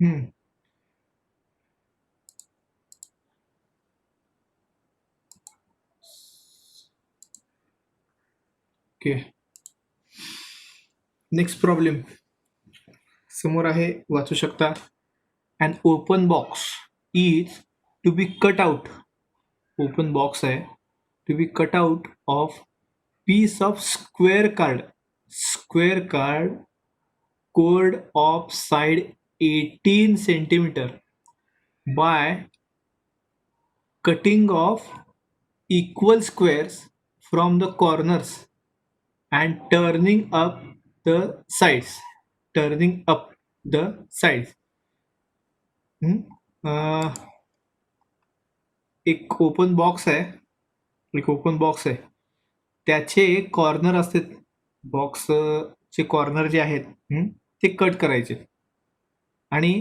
Okay, next problem समोर आहे, वाचू शकता. अन open box is to be cut out. Open box आहे, to be cut out of piece of square card chord of side 18 centimeter by cutting off equal squares from the corners and turning up the sides. एक open box आहे, त्याचे corner असतात, बॉक्सचे corner जे आहेत ते cut करायचे आणि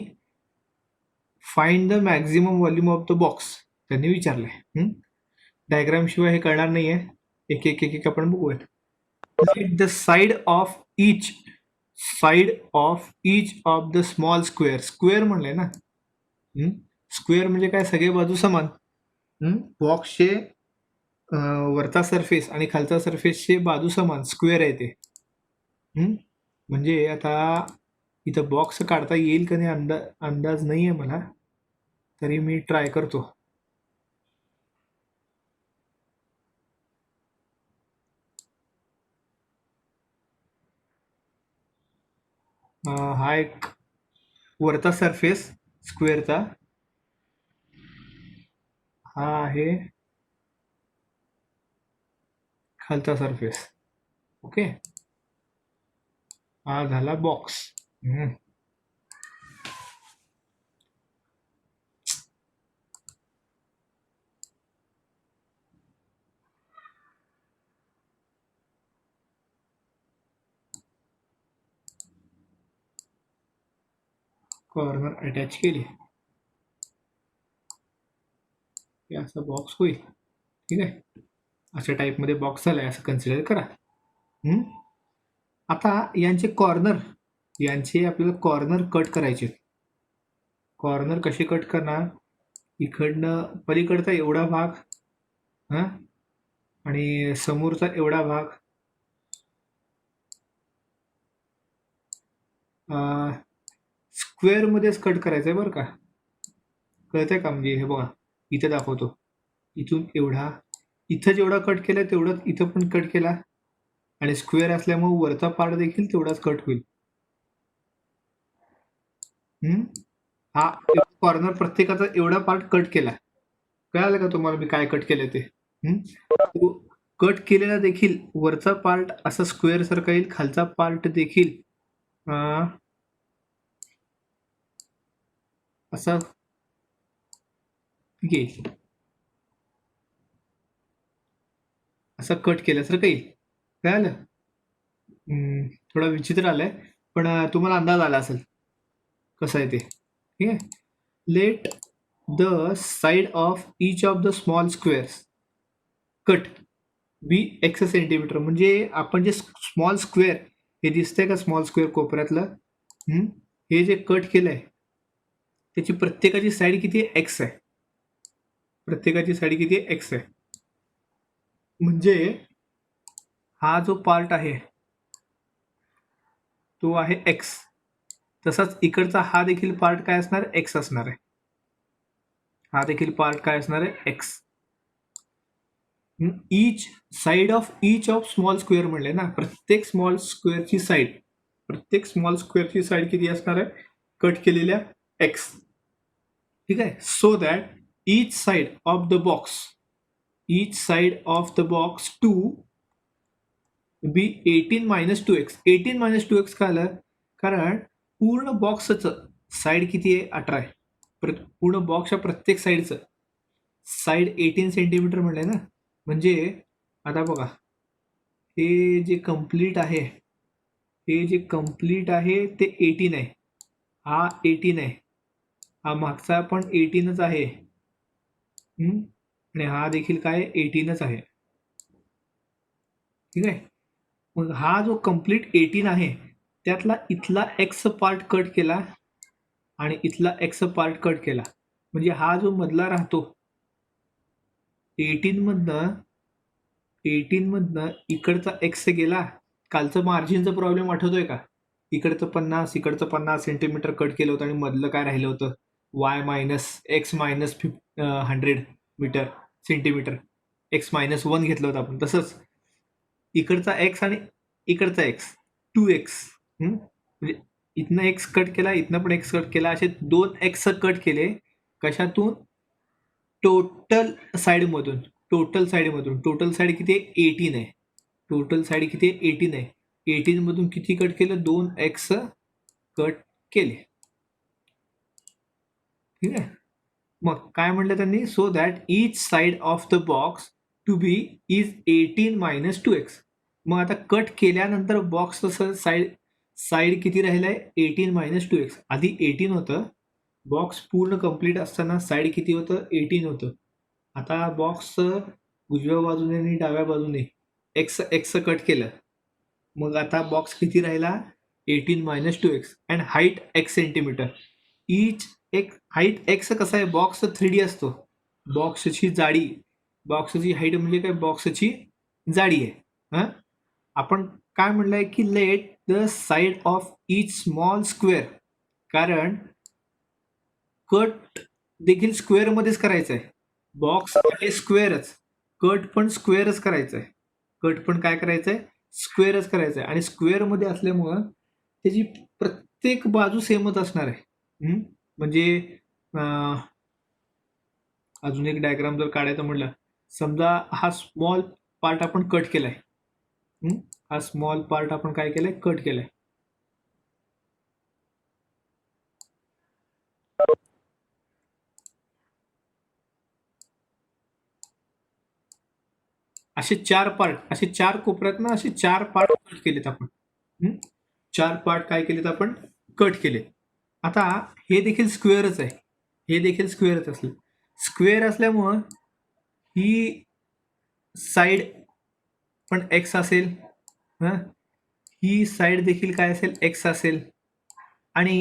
find the maximum volume of the box त्यांनी विचारलंय. डायग्राम शिवाय हे कळणार नाहीये, एक एक एक एक आपण बघूयात. The side of each of the small square म्हणलंय ना. स्क्वेअर म्हणजे काय, सगळे बाजू समान. बॉक्सचे वरचा सरफेस आणि खालचा सरफेसचे बाजू समान स्क्वेअर आहे ते. म्हणजे आता इथं बॉक्स काढता येईल का नाही अंदाज नाहीये मला, तरी मी ट्राय करतो. हा एक वरचा सरफेस स्क्वेअरचा, हा आहे खालचा सरफेस. ओके, हा झाला बॉक्स. कॉर्नर अटॅच केले, असा बॉक्स होईल. ठीक आहे, अशा टाईपमध्ये बॉक्स झालाय असं कन्सिडर करा. आता यांचे आपल्याला कॉर्नर कट करायचे. कॉर्नर कसे कट करणार, इकडनं पलीकडचा एवढा भाग आणि समोरचा एवढा भाग स्क्वेअर मध्येच कट करायचंय बरं का. कळतंय का? म्हणजे हे बघा, इथे दाखवतो, इथून एवढा, इथं जेवढा कट केला तेवढाच इथं पण कट केला आणि स्क्वेअर असल्यामुळे वरचा पार्ट देखील तेवढाच कट होईल. हा कॉर्नर प्रत्येकाचा एवढा पार्ट कट केला. कळालं का तुम्हाला मी काय कट केलं ते? कट केलेला देखील वरचा पार्ट असा स्क्वेअर सारखा येईल, खालचा पार्ट देखील असा येईल, असं कट केल्यासारखं येईल. कळालं? थोडा विचित्र आलाय, पण तुम्हाला अंदाज आला असेल कसं आहे ते. ठीक आहे, let the side of each of the small squares cut be x centimetre. म्हणजे आपण जे स्मॉल स्क्वेअर हे दिसतंय का, स्मॉल स्क्वेअर कोपऱ्यातलं, हे जे कट केलंय त्याची प्रत्येकाची साईड किती आहे, एक्स आहे. प्रत्येकाची साईड किती आहे, एक्स आहे. म्हणजे हा जो पार्ट आहे तो आहे एक्स, तसाच इकडचा हा देखील पार्ट काय असणार, एक्स असणार आहे. हा देखील पार्ट काय असणार आहे, x. Each side of small square म्हणले ना, प्रत्येक स्मॉल स्क्वेअरची साईड किती असणार आहे, कट केलेल्या एक्स. ठीक आहे, so that each side of the box to be 18 - 2x. 18 - 2x का आलं, कारण पूर्ण बॉक्सचं साईड किती आहे, 18 आहे. पूर्ण बॉक्सच्या प्रत्येक साईडचं साईड 18 सेंटीमीटर म्हणलंय ना. म्हणजे आता बघा, हे जे कम्प्लीट आहे ते 18 आहे. हा 18 आहे, हा मागचा पण 18च आहे, आणि हा देखील काय 18च आहे. ठीक आहे, मग हा जो कम्प्लीट 18 आहे त्यातला इथला एक्स पार्ट कट केला आणि इथला एक्स पार्ट कट केला, म्हणजे हा जो मधला राहतो 18 मधनं इकडचा एक्स गेला. कालचं मार्जिनचा प्रॉब्लेम आठवतोय का? इकडचं 50 इकडचं 50 सेंटीमीटर कट केलं होतं आणि मधलं काय राहिलं होतं, y minus x minus 100 metre centimetre, x minus 1 घेतलं होतं आपण. तसंच इकडचा एक्स आणि इकडचा एक्स 2x, म्हणजे इथनं एक्स कट केला, इथनं पण एक्स कट केला, असे 2 एक्स कट केले. कशातून? टोटल साईडमधून. टोटल साईड किती आहे? 18 आहे. टोटल साईड किती आहे? 18 आहे. 18 मधून किती कट केलं? 2 एक्स कट केले. ठीक आहे. मग काय म्हटलं त्यांनी? So that each side of the box to be is 18 minus 2x. मग आता कट केल्यानंतर बॉक्स तसं साईड किती राहिलाय? 18 मायनस 2x. आधी 18 होतं, बॉक्स पूर्ण कंप्लीट असताना साईड किती होतं? 18 होतं. आता बॉक्स उजव्या बाजूने आणि डाव्या बाजूने एक्स कट केलं, मग आता बॉक्स किती राहिला? 18 minus 2x and height x centimetre. Each एक हाईट एक्स कसा आहे? बॉक्स 3D असतो. बॉक्सची जाडी, बॉक्सची हाईट म्हणजे काय? बॉक्सची जाडी आहे. आपण काय म्हणलंय की let the side of each small square, कारण कट देखील स्क्वेअर मध्येच करायचं आहे. बॉक्स आहे स्क्वेअरच, कट पण स्क्वेअरच करायचं आहे. कट पण काय करायचं आहे? स्क्वेअरच करायचं आहे. आणि स्क्वेअर मध्ये असल्यामुळं त्याची प्रत्येक बाजू सेमच असणार आहे. म्हणजे अजून एक डायग्राम जर काढायचं म्हटलं, समजा हा स्मॉल पार्ट आपण कट केलाय. हा स्मॉल पार्ट आपण काय केलंय? कट केलाय. असे 4 पार्ट, असे 4 कोपऱ्यात ना असे 4 पार्ट कट केलेत आपण. 4 पार्ट काय केलेत आपण? कट केले. आता हे देखील स्क्वेअरच आहे, हे देखील स्क्वेअरच असले. स्क्वेअर असल्यामुळं ही साईड पण एक्स असेल, ही साईड देखील काय असेल? एक्स असेल. आणि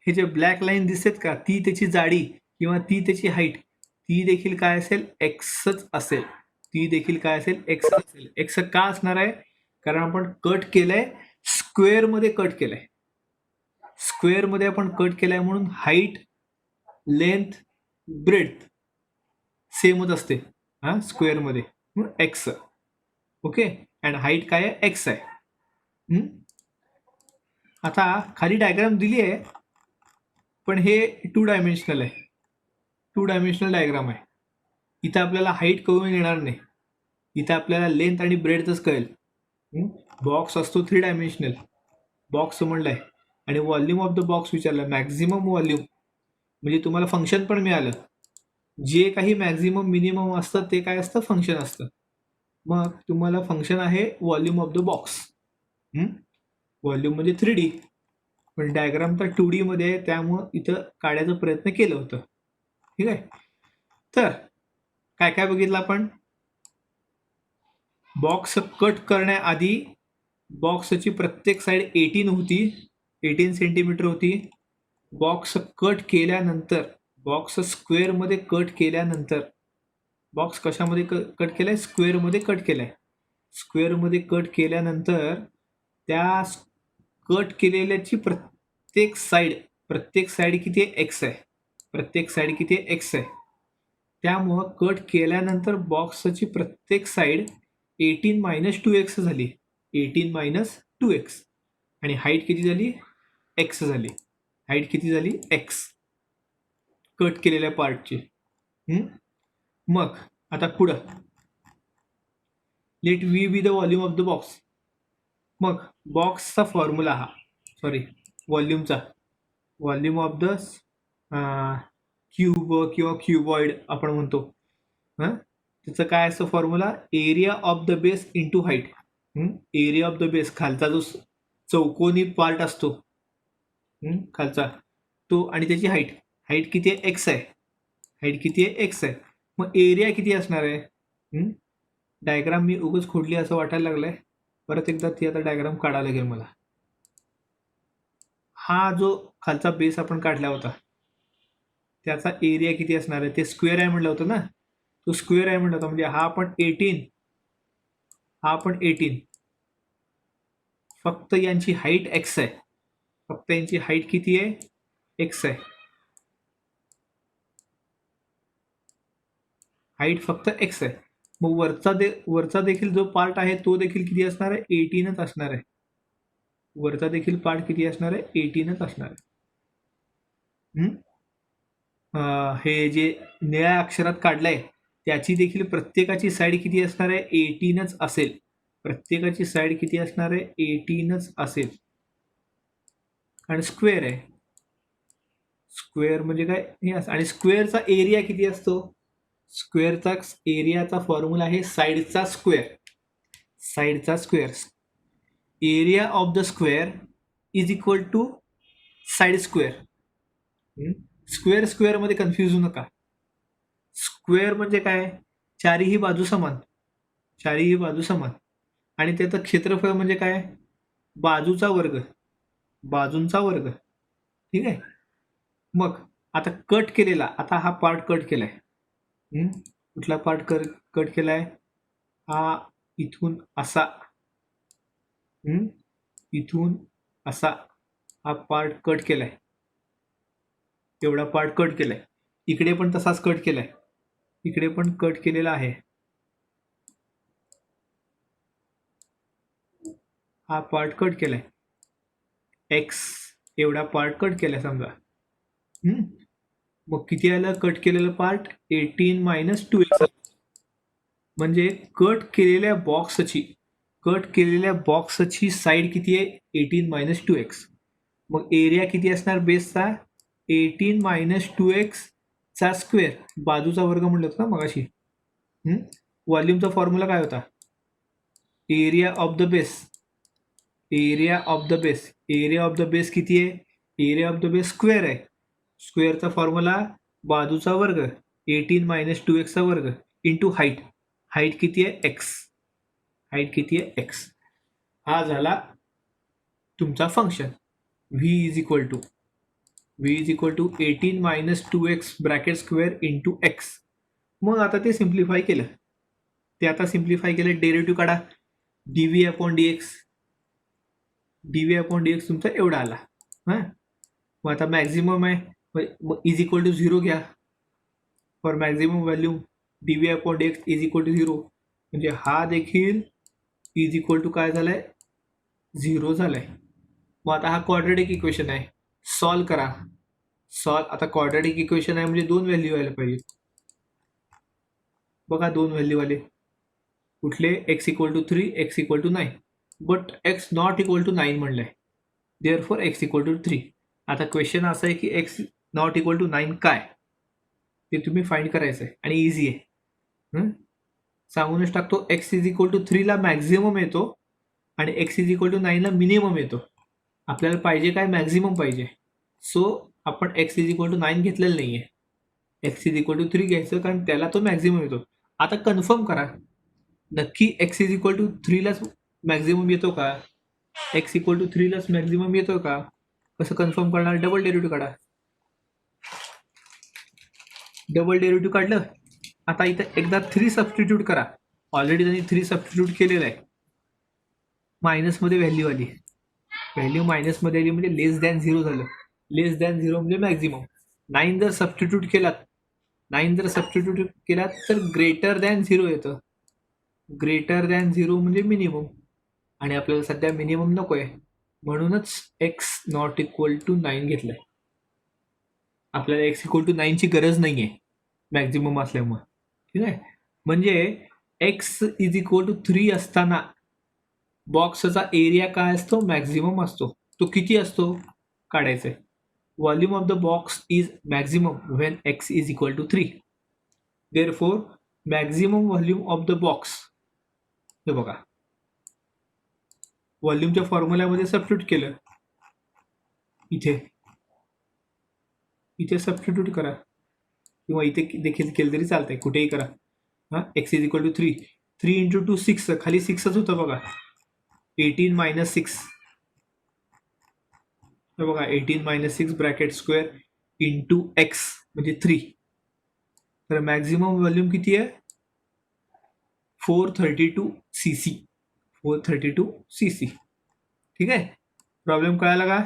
हे जे ब्लॅक लाईन दिसतेत का, ती त्याची जाडी किंवा ती त्याची हाईट, ती देखील काय असेल? एक्सच असेल. ती देखील काय असेल? एक्स असेल. एक्स का असणार आहे? कारण आपण कट केलंय, स्क्वेअर मध्ये कट केलंय. स्क्वेअर मध्ये आपण कट केलाय म्हणून हाईट, लेंथ, ब्रेथ सेमच असते स्क्वेअर मध्ये. एक्स. ओके. अँड हाईट काय आहे? एक्स आहे. आता खाली डायग्राम दिली आहे, पण हे 2 डायमेन्शनल आहे. 2 डायमेन्शनल डायग्राम आहे. इथं आपल्याला हाईट कळून येणार नाही, इथं आपल्याला लेंथ आणि ब्रेडच कळेल. बॉक्स असतो 3 डायमेन्शनल, बॉक्स म्हणलाय, आणि व्हॉल्यूम ऑफ द बॉक्स विचारलं, मॅक्झिमम व्हॉल्यूम म्हणजे तुम्हाला फंक्शन पण मिळालं. जे काही मॅक्झिमम मिनिमम असतं ते काय असतं? फंक्शन असतं. मग तुम्हाला फंक्शन आहे volume of the box. Volume म्हणजे 3D, पण डायग्राम तर 2D मध्ये आहे, त्यामुळं इथं काढायचा प्रयत्न केलं होतं. ठीक आहे. तर काय काय बघितलं आपण? बॉक्स कट करण्याआधी बॉक्सची प्रत्येक साईड 18 होती, 18 सेंटीमीटर होती. बॉक्स कट केल्यानंतर, बॉक्स स्क्वेअर मध्ये कट केल्यानंतर, बॉक्स कशामध्ये कट केलाय? स्क्वेअर मध्ये कट केलाय. स्क्वेअर मध्ये कट केल्यानंतर त्या कट केलेल्याची प्रत्येक साईड किती आहे? एक्स आहे. प्रत्येक साईड किती आहे? एक्स आहे. त्यामुळं कट केल्यानंतर बॉक्सची प्रत्येक साईड 18 मायनस 2x झाली. 18 मायनस 2x. आणि हाईट किती झाली? एक्स झाली. हाईट किती झाली? एक्स, कट केलेल्या पार्टची. मग आता पुढं, let V be the volume of the box. मग बॉक्सचा फॉर्म्युला हा, सॉरी व्हॉल्यूमचा, व्हॉल्यूम ऑफ द क्यूब किंवा क्युबॉइड आपण म्हणतो. त्याचं काय असतं formula? Area of the base into height. Area of the base, खालचा जो चौकोनी पार्ट असतो खालचा तो, आणि त्याची हाईट. हाईट किती आहे? एक्स आहे. हाईट किती आहे? एक्स आहे. मग एरिया किती असणार आहे? डायग्राम मी उगाच खोडली असं वाटायला लागलंय, परत एकदा ती आता डायग्राम काढायला लागेल मला. हा जो खालचा बेस आपण काढला होता त्याचा एरिया किती असणार आहे, ते स्क्वेअर आहे म्हटलं होतं ना, तो स्क्वेअर आहे म्हटलं होतं, म्हणजे हा पण 18, फक्त यांची हाईट एक्स आहे, फक्त यांची हाईट किती आहे, एक्स आहे, हाईट फक्त एक्स आहे. मग वरचा देखील जो पार्ट आहे तो देखील किती असणार आहे, 18च असणार आहे. वरचा देखील पार्ट किती असणार आहे, 18च असणार आहे. हे जे निळ्या अक्षरात काढलंय त्याची देखील प्रत्येकाची साईड किती असणार आहे, 18च असेल. प्रत्येकाची साईड किती असणार आहे, 18च असेल. आणि स्क्वेअर आहे, स्क्वेअर म्हणजे काय हे असं. आणि स्क्वेअरचा एरिया किती असतो, स्क्वेअरचा एरियाचा फॉर्म्युला आहे साईडचा स्क्वेअर. साईडचा square, area of the square is equal to side square. Square square मध्ये कन्फ्युज होऊ नका. स्क्वेअर म्हणजे काय, चारीही बाजू समान, चारीही बाजू समान. आणि त्याचं क्षेत्रफळ म्हणजे काय, बाजूचा वर्ग, बाजूंचा वर्ग. ठीक आहे. मग आता कट केलेला, आता हा पार्ट कट केलाय, कुठला पार्ट कट केलाय, हा इथून असा, इथून असा हा पार्ट कट केलाय, एवढा पार्ट कट केलाय. इकडे पण तसाच कट केलाय, इकडे पण कट केलेला आहे. हा पार्ट कट केलाय, एक्स एवढा पार्ट कट केलाय समजा. मग किती आलं कट केलेलं पार्ट, 18 - 2x. म्हणजे कट केलेल्या बॉक्सची साईड किती आहे, 18 - 2x. मग एरिया किती असणार बेसचा, 18 - 2x चा स्क्वेअर, बाजूचा वर्ग म्हणलं होतं ना मगाशी. व्हॉल्यूमचा फॉर्म्युला काय होता, area of the base, area of the base, area of the base किती आहे, area of the base square आहे. स्क्वेअरचा फॉर्म्युला बाजूचा वर्ग 18 - 2x चा वर्ग इंटू हाईट, हाईट किती आहे एक्स, हाईट किती आहे एक्स. हा झाला तुमचा function. v is equal to 18 - 2x bracket square into x. मग आता ते सिम्प्लिफाय केलं, डेरिव्हेटिव्ह काढा, dv अपॉन dx, तुमचा एवढा आला. हां, मग आता मॅक्झिमम आहे, मग इज इक्वल टू 0 घ्या for maximum value, dv upon dx is equal to 0. म्हणजे हा देखील इज इक्वल टू काय झालाय, 0 झालाय. मग आता हा क्वाड्रेटिक इक्वेशन आहे, सॉल्व करा. आता क्वाड्रेटिक इक्वेशन आहे म्हणजे 2 व्हॅल्यू आले पाहिजे. बघा 2 व्हॅल्यू आले कुठले, x equal to 3, x equal to 9. But x not equal to 9 म्हणलंय, देअरफॉर x इक्वल टू 3. आता क्वेश्चन असं आहे की x नॉट इक्वल टू 9 काय, ते तुम्ही फाइंड करायचं आहे आणि इझी आहे. सांगूनच टाकतो, x इज इक्वल टू 3 ला मॅक्झिमम येतो आणि x इज इक्वल टू 9 ला मिनिमम येतो. आपल्याला पाहिजे काय, मॅक्झिमम पाहिजे. सो आपण x इज इक्वल टू 9 घेतलेलं नाहीये, x इज इक्वल टू 3 घ्यायचं, कारण त्याला तो मॅक्झिमम येतो. आता कन्फर्म करा नक्की x इज इक्वल टू 3 लाच मॅक्झिमम येतो का, x इक्वल टू 3 लाच मॅक्झिमम येतो का. कसं कन्फर्म करणार, डबल डेरिव्हेटिव्ह काढा. डबल डेरिव्हेटिव्ह काढलं, आता इथं एकदा 3 सबस्टिट्यूट करा. ऑलरेडी त्यांनी 3 सबस्टिट्यूट केलेलं आहे. मायनसमध्ये व्हॅल्यू आली, व्हॅल्यू मायनसमध्ये आली म्हणजे लेस दॅन 0 झालं. लेस दॅन 0 म्हणजे मॅक्झिमम. 9 जर सबस्टिट्यूट केलात तर ग्रेटर दॅन 0 येतं. ग्रेटर दॅन 0 म्हणजे मिनिमम, आणि आपल्याला सध्या मिनिमम नको आहे म्हणूनच x नॉट इक्वल टू 9 घेतलंय. आपल्याला x इक्वल टू 9 ची गरज नाही आहे मॅक्झिमम असल्यामुळे. ठीक आहे, म्हणजे x इज इक्वल टू 3 असताना बॉक्सचा एरिया काय असतो, मॅक्झिमम असतो. तो किती असतो काढायचा आहे. Volume of the box is maximum when x is equal to 3. Therefore maximum volume of the box, हे बघा व्हॉल्यूमच्या फॉर्म्युल्यामध्ये सबस्टिट्यूट केलं, इथे सबस्टिट्यूट करा, किंवा इथे देखील केलं तरी चालतंय, कुठेही करा. हां, x is equal to 3 into 2 6, खाली 6च होतं बघा, 18 - 6. तर बघा 18 - 6 ब्रॅकेट स्क्वेअर इंटू एक्स म्हणजे 3. तर मॅक्झिमम व्हॉल्यूम किती आहे? 432 cc. 432 cc. ठीक आहे. प्रॉब्लेम कळाला का?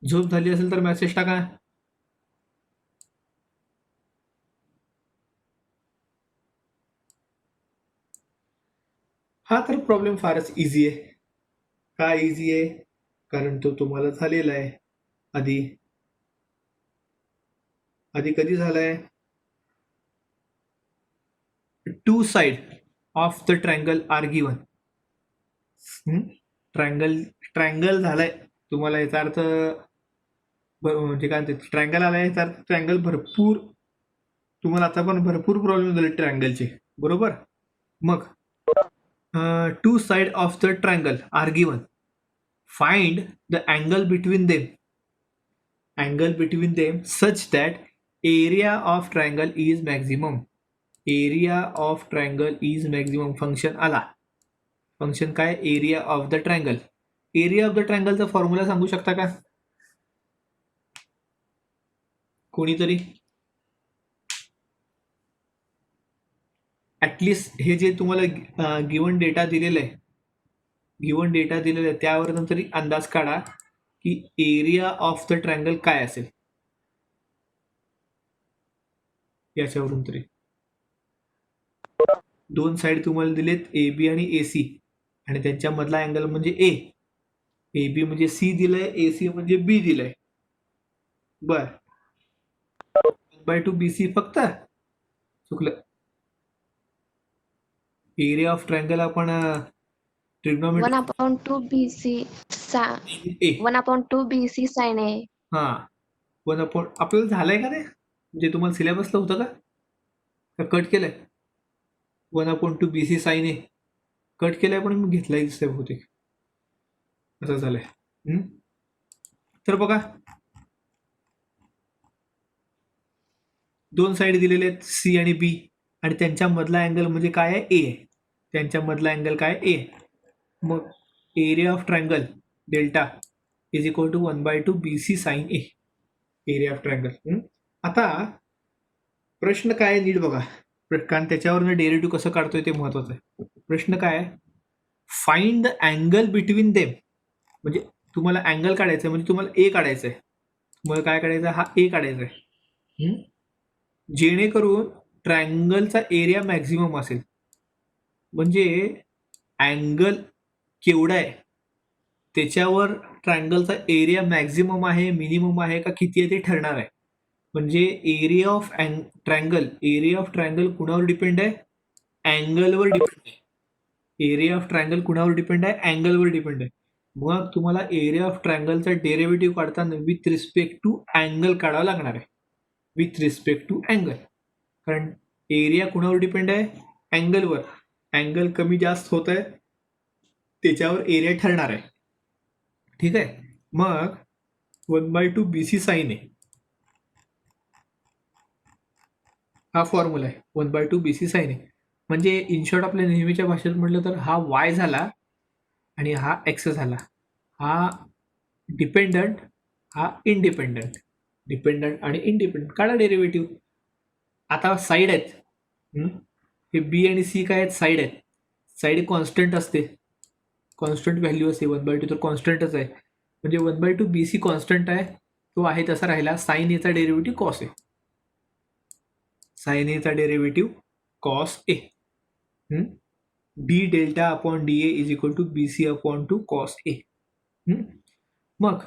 झोप झाली असेल तर मेसेज टाका. हा तर प्रॉब्लेम फारच इझी आहे. का इझी आहे? कारण तो तुम्हाला झालेला आहे आधी. आधी कधी झालाय? Two side of the triangle are given. Triangle झालाय तुम्हाला, याचा अर्थ म्हणजे काय म्हणते, ट्रायंगल आलाय याचा अर्थ ट्रायंगल भरपूर तुम्हाला आता पण भरपूर प्रॉब्लेम झाले ट्रायंगलचे, बरोबर. मग two side of the triangle are given, find the angle between them such that area of triangle is maximum. एरिया ऑफ ट्रायंगल इज मॅक्झिमम फंक्शन आला. फंक्शन काय? Area of the triangle. Area of the ट्रायंगलचा फॉर्म्युला सांगू शकता का कोणीतरी? ऍटलिस्ट हे जे तुम्हाला गिवन डेटा दिलेला आहे त्यावरून तरी अंदाज काढा की एरिया ऑफ द ट्रायंगल काय असेल. याच्यावरून तरी दोन साइड तुम्हाला दिलेत ए बी आणि ए सी, आणि त्यांच्या मधला अँगल म्हणजे ए बी म्हणजे सी दिलंय, ए सी म्हणजे बी दिलंय. बर, 1/2 BC फक्त चुकलं. एरिया ऑफ ट्रायंगल आपण 1/2 BC A 1/2 BC sin A. हा 1 आपल्याला झालंय का ते? म्हणजे तुम्हाला सिलेबसला होतं का कट केलंय? 1/2 BC साइन ए कट केलंय, पण मी घेतलाय दिसतंय बहुतेक. असं झालंय. तर बघा, दोन साइड दिलेले आहेत सी आणि बी, आणि त्यांच्या मधला अँगल म्हणजे काय आहे? ए. त्यांच्या मधला अँगल काय? ए. मग area of triangle delta is equal to 1/2 BC sine A. Area of triangle. आता प्रश्न काय नीट बघा, कारण त्याच्यावरनं डेरिव्हेटिव्ह कसं काढतोय ते महत्वाचं आहे. प्रश्न काय आहे? Find the angle between them. म्हणजे तुम्हाला अँगल काढायचं म्हणजे तुम्हाला ए काढायचं आहे. तुम्हाला काय काढायचं? हा ए काढायचा आहे, जेणेकरून ट्रायंगलचा एरिया मॅक्झिमम असेल. म्हणजे अँगल केवढा आहे त्याच्यावर ट्रायंगलचा एरिया मॅक्झिमम आहे, मिनिमम आहे का किती आहे ते ठरणार आहे. म्हणजे एरिया ऑफ ट्रायंगल कुणावर डिपेंड आहे? अँगलवर डिपेंड आहे. एरिया ऑफ ट्रायंगल कुणावर डिपेंड आहे? अँगलवर डिपेंड आहे. मग तुम्हाला एरिया ऑफ ट्रायंगलचा डेरिव्हेटिव्ह काढताना विथ रिस्पेक्ट टू अँगल काढावा लागणार आहे. विथ रिस्पेक्ट टू अँगल, कारण एरिया कुणावर डिपेंड आहे? अँगलवर. अँगल कमी जास्त होत आहे त्याच्यावर एरिया ठरणार आहे. ठीक आहे. मग 1/2 BC साइन ए हा फॉर्म्युला आहे. 1/2 BC साइन ए म्हणजे इन शॉर्ट आपल्या नेहमीच्या भाषेत म्हटलं तर हा वाय झाला आणि हा एक्स झाला. हा डिपेंडंट, हा इंडिपेंडंट. डिपेंडंट आणि इंडिपेंडंट काढा डेरिव्हेटिव्ह. आता साईड आहेत, हे बी आणि सी काय आहेत? साईड आहेत. साईड कॉन्स्टंट असते, कॉन्स्टंट व्हॅल्यू असते. 1/2 तर कॉन्स्टंटच आहे, म्हणजे 1/2 BC कॉन्स्टंट आहे, तो आहे तसा राहिला. साइन एचा डेरिव्हेटिव्ह कॉस ए. साइन एचा derivative cos A. D delta upon D A is equal to BC upon two cos A. मग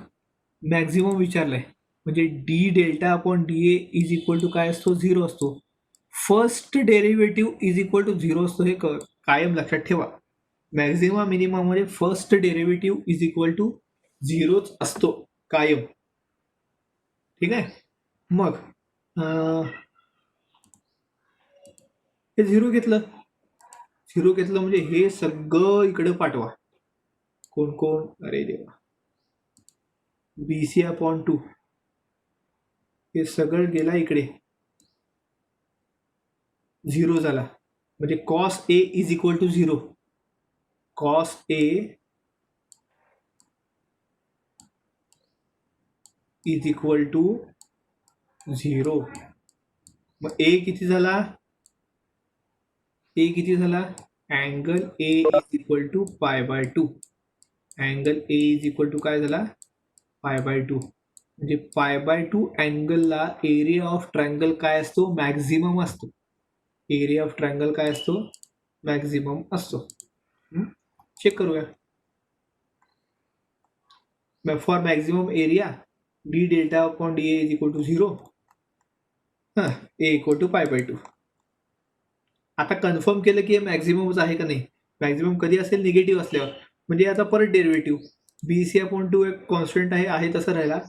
मॅक्झिमम विचारलंय म्हणजे D delta upon D A is equal to काय असतो? 0 असतो. First derivative is equal to 0 असतो, हे कायम लक्षात ठेवा. मॅक्झिमम मिनिमम मध्ये first derivative is equal to 0च असतो कायम. ठीक आहे. मग हे 0 घेतलं म्हणजे हे सगळं इकडे पाठवा. कोण? अरे देवा, BC अपॉन 2 हे सगळं गेला इकडे. 0 झाला म्हणजे cos A is equal to 0. Cos A is equal to 0. मग ए किती झाला? ए किती झाला? Angle A is equal to π/2. Angle A is equal to काय झाला? π/2. म्हणजे π/2 अँगलला एरिया ऑफ ट्रायंगल काय असतो? मॅक्झिमम असतो. एरिया ऑफ ट्रायंगल काय असतो? मॅक्झिमम असतो. चेक करूया. For maximum area D delta upon D A is equal to 0. A equal to π/2. आता कन्फर्म केलं की हे मॅक्झिममच आहे का नाही. मॅक्झिमम कधी असेल? निगेटिव्ह असल्यावर. म्हणजे आता परत डेरिव्हेटिव्ह बी सी अपॉन 2 एक कॉन्स्टंट आहे तसं राहिला.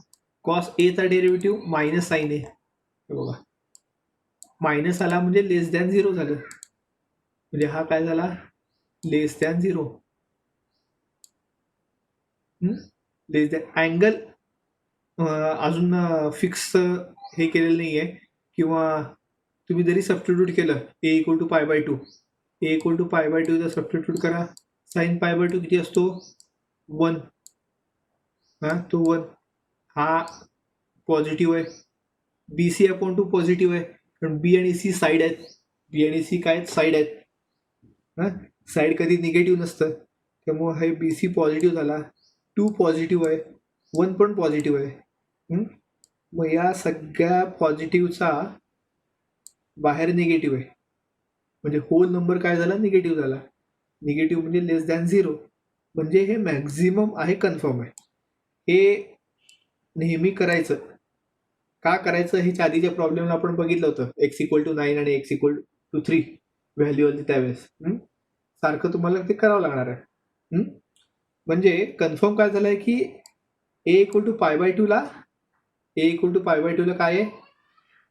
कॉस एचा डेरिव्हेटिव्ह मायनस साईन ए. बघा मायनस आला म्हणजे लेस दॅन 0 झालं. म्हणजे हा काय झाला? Less than 0. Less than angle अजून फिक्स हे केलेलं नाही आहे. किंवा तुम्ही जरी सबस्टिट्यूट केलं A equal to π/2. A equal to π/2 जर सबस्टिट्यूट करा. साईन π/2 किती असतो? 1. तो 1 हा पॉझिटिव्ह आहे. बी सी अपॉन 2 पॉझिटिव्ह आहे कारण बी आणि सी साईड आहेत. बी आणि सी काय साईड आहेत. साईड कधी निगेटिव्ह नसतं. त्यामुळे हे बी सी पॉझिटिव्ह झाला. 2 पॉझिटिव्ह आहे. 1 पण पॉझिटिव्ह आहे. मग या सगळ्या पॉझिटिव्हचा बाहेर निगेटिव्ह आहे. म्हणजे होल नंबर काय झाला? निगेटिव्ह झाला. निगेटिव्ह म्हणजे लेस दॅन 0. म्हणजे हे मॅक्झिमम आहे, कन्फर्म आहे. हे नेहमी करायचं. का करायचं? ह्याच्या आधीच्या प्रॉब्लेमला आपण बघितलं होतं. एक्स इक्वल टू 9 आणि एक्स इक्वल टू 3 व्हॅल्यू आली त्यावेळेस. सारखं तुम्हाला ते करावं लागणार आहे. म्हणजे कन्फर्म काय झालंय की ए इक्वल टू π/2 ला काय आहे?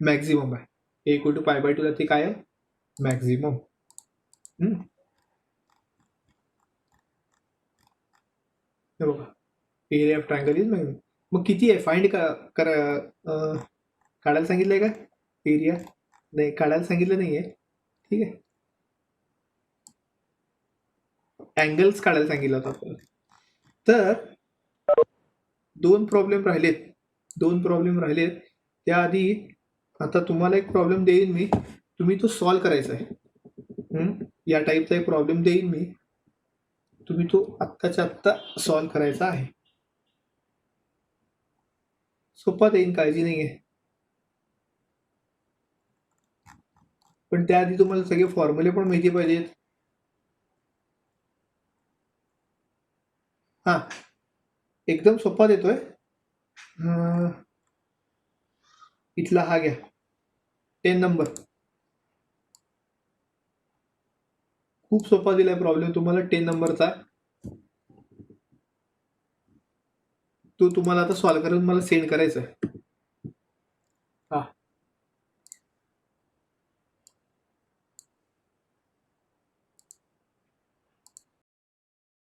मॅक्झिमम आहे. ए इक्वल टू π/2 ला ते काय आहे? मॅक्झिमम. हे बघा area of triangle is maximum. मग किती आहे? फाइंड काढायला सांगितलंय का? एरिया नाही काढायला सांगितलं नाहीये. ठीक आहे. अँगल्स काढायला सांगितलं होतं आपल्याला. तर 2 प्रॉब्लेम राहिलेत. त्याआधी आता तुम्हाला एक प्रॉब्लेम देईन मी. तुम्ही तो सॉल्व्ह करायचा आहे. या टाईपचा एक प्रॉब्लेम देईन मी. तुम्ही तो आत्ताच्या आत्ता सॉल्व्ह करायचा आहे. सोपा देईन, काळजी नाहीये. पण त्याआधी तुम्हाला सगळे फॉर्म्युले पण माहिती पाहिजेत. हा एकदम सोपा देतोय. इथला हा घ्या 10 नंबर. खूप सोपा दिलाय प्रॉब्लेम तुम्हाला 10 नंबरचा. तो तुम्हाला आता सॉल्व्ह करून मला सेंड करायचा आहे. हा